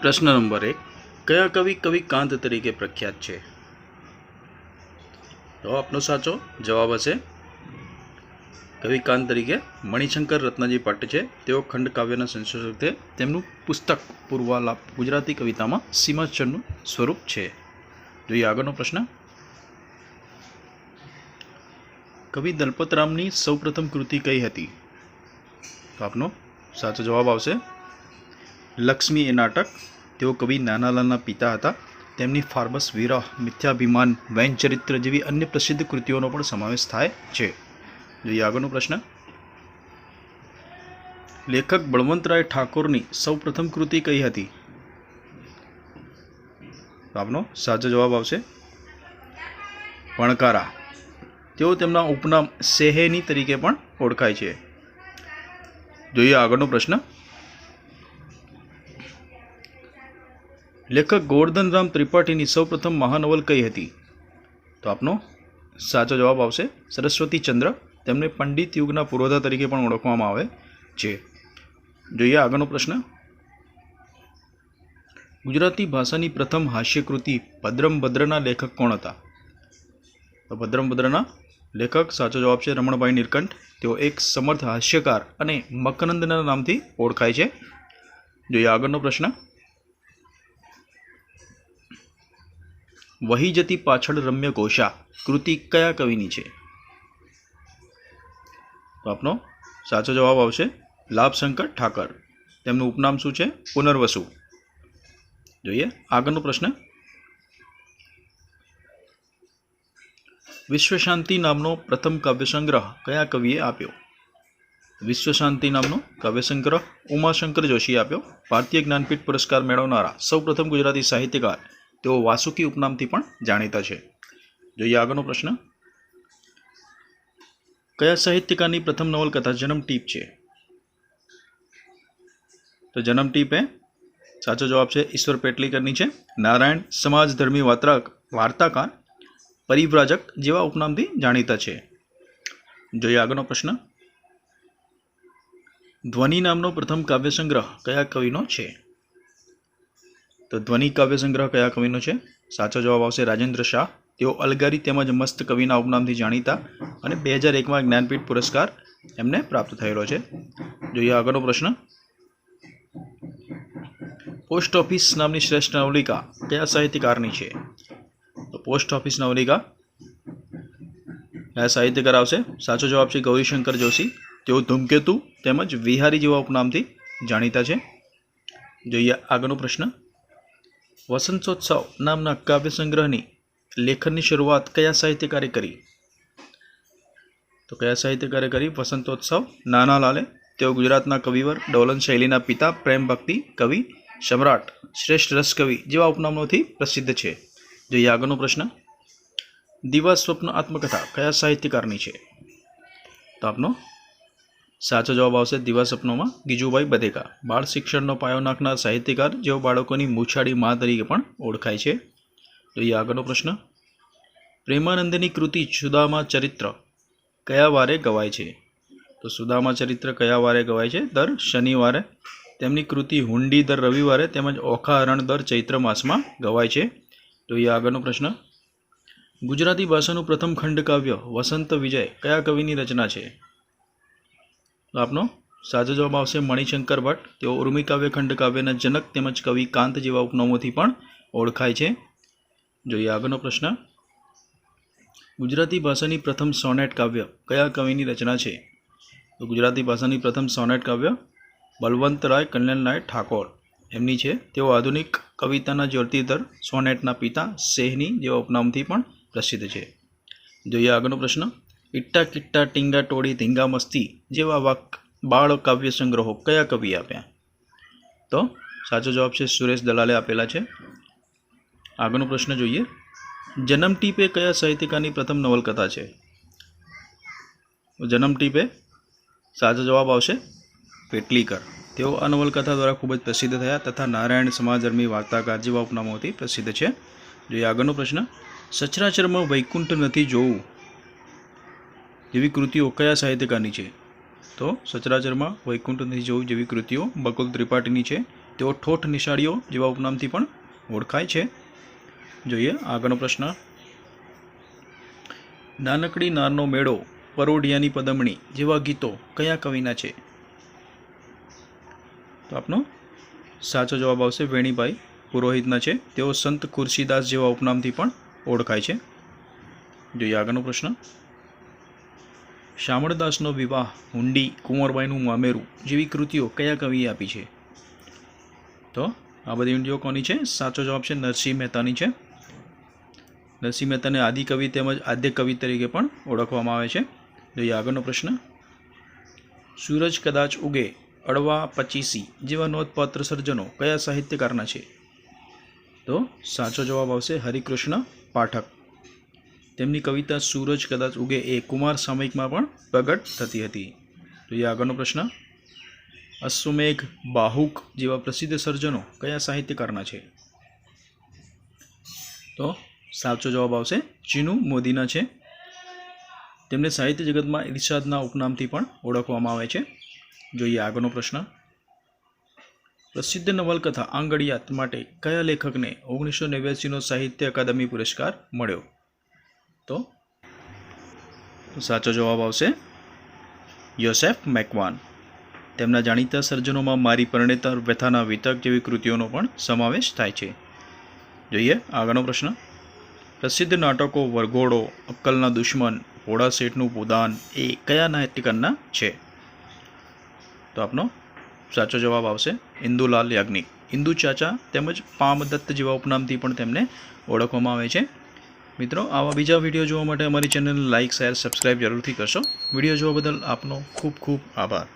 प्रश्न नंबर 1 कया कवि कवि कांत तरीके प्रख्यात है? तो आपनो साचो जवाब हशे कवि कांत तरीके मणिशंकर रत्नाजी भट्ट है। तेओ खंडकाव्यना संशोधक थे। तेमनुं पुस्तक पूर्वालाप गुजराती कवितामां सीमाक्षरनुं स्वरूप है। जोईए आगळनो प्रश्न। कवि दलपतरामनी सौप्रथम कृति कई हती? तो आपनो साचो जवाब आवशे लक्ष्मी ए नाटक। तेओ कवि नानालालना पिता हता। तेमनी फार्बस, विरह, मिथ्याभिमान, वैन चरित्र जेवी अन्य प्रसिद्ध कृतिओनो पण समावेश थाय छे। जोईए आगळनो प्रश्न। लेखक बळवंतराय ठाकोरनी सौप्रथम कृति कई हती? तो आपनो साचो जवाब आवशे वणकारा। तेओ तेमना उपनाम सेहेनी तरीके पण ओळखाय छे। जोईए आगळनो प्रश्न। लेखक गोवर्धनराम त्रिपाठी सौप्रथम महानोवल कई हती? तो आपनो साचो जवाब आवशे सरस्वती चंद्र। तेमने पंडित युगना पुरोधा तरीके पण ओळखवामां आवे छे। जोईए आगळनो प्रश्न। गुजराती भाषानी प्रथम हास्यकृति भद्रम भद्રના लेखक कोण हता? तो भद्रम भद्રના लेखक साचो जवाब छे रमणभाई नीलकंठ। तेओ एक समर्थ हास्यकार अने मकरंदना नामथी ओळखाय छे। जोईए आगळनो प्रश्न। वही जती पाछळ रम्य घोषा कृति कया कविनी छे? तो आपनो साचो जवाब आवशे लाभशंकर ठाकर। तेमनुं उपनाम शुं छे? पुनर्वसु। जोईए आगळनो प्रश्न। विश्वशांति नामनो प्रथम काव्यसंग्रह कया कविए आप्यो? विश्वशांति नामनो काव्यसंग्रह उमाशंकर जोशीए आप्यो। भारतीय ज्ञानपीठ पुरस्कार मेळवनारा सौप्रथम गुजराती साहित्यकार तेओ वासुकी उपनामथी पण जाणीता छे। जोईए आगळनो प्रश्न। कया साहित्यकारनी प्रथम नवलकथा जन्मटीप छे? तो जन्मटीप साचो जवाब छे ईश्वर पेटलीकरनी छे। नारायण समाजधर्मी वार्ताकार परिव्राजक जेवा उपनामथी जाणीता छे। जोईए आगळनो प्रश्न। ध्वनि नामनो प्रथम काव्यसंग्रह कया कविनो छे? तो ध्वनि काव्यसंग्रह कया कविनो छे? साचो जवाब आवशे राजेंद्र शाह। तेओ अलगारी तेमज मस्त कविना उपनामथी जाणीता अने 2001 में ज्ञानपीठ पुरस्कार एमने प्राप्त थयेलो छे। जोईए आगळनो प्रश्न। पोस्ट ऑफिस नामनी श्रेष्ठ नवलिका कया साहित्यकारनी छे? तो पोस्ट ऑफिस नवलिका कया साहित्यकार आवशे? साचो जवाब छे गौरीशंकर जोशी। तेओ धूमकेतु तेमज विहारी जेवा उपनामथी जाणीता छे। जोईए आगळनो प्रश्न। वसंतोत्सव नामना काव्यसंग्रहनी लेखननी शरूआत कया साहित्यकारे करी? तो कया साहित्यकारे करी वसंतोत्सव? नानालाले। तेओ गुजरातना कविवर, डोलन शैलीना पिता, प्रेम भक्ति कवि, सम्राट, श्रेष्ठ रस कवि जेवा उपनामोथी प्रसिद्ध छे। जोईए आगळनो प्रश्न। दिवा स्वप्न आत्मकथा कया साहित्यकारनी छे? तो आपनो साचो जवाब आवशे दिवा स्वप्नोमां गीजुभाई बधेका। बाळ शिक्षणनो पायो नाखनार साहित्यकार जेओ बाळकोनी मूछाड़ी मां तरीके पण ओळखाय छे। जोईए आगळनो प्रश्न। प्रेमानंदनी कृति सुदामा चरित्र कया वारे गवाय छे? तो सुदामा चरित्र कया वारे गवाय छे? दर शनिवारे। तेमनी कृति हुंडी दर रविवारे तेमज ओखा हरण दर चैत्र मासमां गवाय छे। जोईए आगळनो प्रश्न। गुजराती भाषानुं प्रथम खंडकाव्य वसंत विजय कया कविनी रचना छे? तो आपनो साचो जवाब आवशे मणिशंकर भट्ट। तेओ उर्मिकाव्य खंडकाव्यना जनक तेमज कवि कांत जेवा उपनामोथी पण ओळखाय छे। जोईए आगळनो प्रश्न। गुजराती भाषानी प्रथम सोनेट काव्य कया कविनी रचना छे? तो गुजराती भाषानी प्रथम सोनेट काव्य बलवंतराय कल्याणलाल ठाकोर एमनी छे। तेओ आधुनिक कविताना ज्योतिधर सोनेटना पिता सेहनी जेवा उपनामथी पण प्रसिद्ध छे। जोईए आगळनो प्रश्न। इट्टा किट्टा टींगा टोળી धींगा मस्ती जेवा बाळ काव्य संग्रहो कया कवि आप्या? तो साचो जवाब छे सुरेश दलाले आपेला छे। आगळनो प्रश्न जोईए। जन्मटीपे कया साहित्यकारनी प्रथम नवलकथा छे? जन्मटीपे साचो जवाब आवशे पेटलीकर। तेओ आ नवलकथा द्वारा खूब ज प्रसिद्ध थया तथा नारायण समाजधर्मी वार्ताकार जेवा उपनामोथी प्रसिद्ध छे। जोईए आगळनो प्रश्न। सचराचरमां वैकुंठ नथी जोवुं जेवी कृतिओ कया साहित्यकारनी छे? तो सचराचरमां वैकुंठ नथी जोवुं जेवी कृतिओ बकुल त्रिपाठीनी छे। તેઓ ઠોઠ નિશાળીઓ જેવા ઉપનામથી પણ ઓળખાય છે. જોઈએ આગળનો પ્રશ્ન. નાનકડી નારનો મેળો, પરોઢિયાની પદમણી જેવા ગીતો કયા કવિના છે? તો આપનો સાચો જવાબ આવશે વેણીભાઈ પુરોહિતના છે. તેઓ સંત ખુરશીદાસ જેવા ઉપનામથી પણ ઓળખાય છે. જોઈએ આગળનો પ્રશ્ન. શામળદાસનો વિવાહ, હુંડી, કુંવરબાઈનું મામેરું જેવી કૃતિઓ કયા કવિએ આપી છે? તો આ બધી કૃતિઓ કોની છે? સાચો જવાબ છે નરસિંહ મહેતાની છે. નરસિંહ મહેતાને આદિકવિ તેમજ આદ્ય કવિ તરીકે પણ ઓળખવામાં આવે છે. જોઈએ આગળનો પ્રશ્ન. સૂરજ કદાચ ઉગે, અડવા પચીસી જેવા નોંધપાત્ર સર્જનો કયા સાહિત્યકારના છે? તો સાચો જવાબ આવશે હરિકૃષ્ણ પાઠક. તેમની કવિતા સૂરજ કદાચ ઉગે એ કુમાર સામયિકમાં પણ પ્રગટ થતી હતી. જોઈએ આગળનો પ્રશ્ન. અશ્વમેઘ, બાહુક જેવા પ્રસિદ્ધ સર્જનો કયા સાહિત્યકારના છે? તો સાચો જવાબ આવશે ચીનુ મોદીના છે. તેમને સાહિત્ય જગતમાં ઇરશાદના ઉપનામથી પણ ઓળખવામાં આવે છે. જોઈએ આગળનો પ્રશ્ન. પ્રસિદ્ધ નવલકથા આંગળિયાત માટે કયા લેખકને 1989નો સાહિત્ય અકાદમી પુરસ્કાર મળ્યો? તો સાચો જવાબ આવશે યોસેફ મેકવાન. તેમના જાણીતા સર્જનોમાં મારી પરણેતર, વ્યથાના વિતક જેવી કૃતિઓનો પણ સમાવેશ થાય છે. જોઈએ આગળનો પ્રશ્ન. પ્રસિદ્ધ નાટકો વરઘોડો, અક્કલના દુશ્મન, ભોળા શેઠનું પોદાન એ કયા નાટ્યકારના છે? તો આપનો સાચો જવાબ આવશે ઇન્દુલાલ યાજ્ઞિક. ઇન્દુ ચાચા તેમજ પામદત્ત જેવા ઉપનામથી પણ તેમને ઓળખવામાં આવે છે. મિત્રો, આવા બીજા વિડીયો જોવા માટે અમારી ચેનલને લાઇક, શેર, સબસ્ક્રાઇબ જરૂરથી કરશો. વિડીયો જોવા બદલ આપનો ખૂબ ખૂબ આભાર.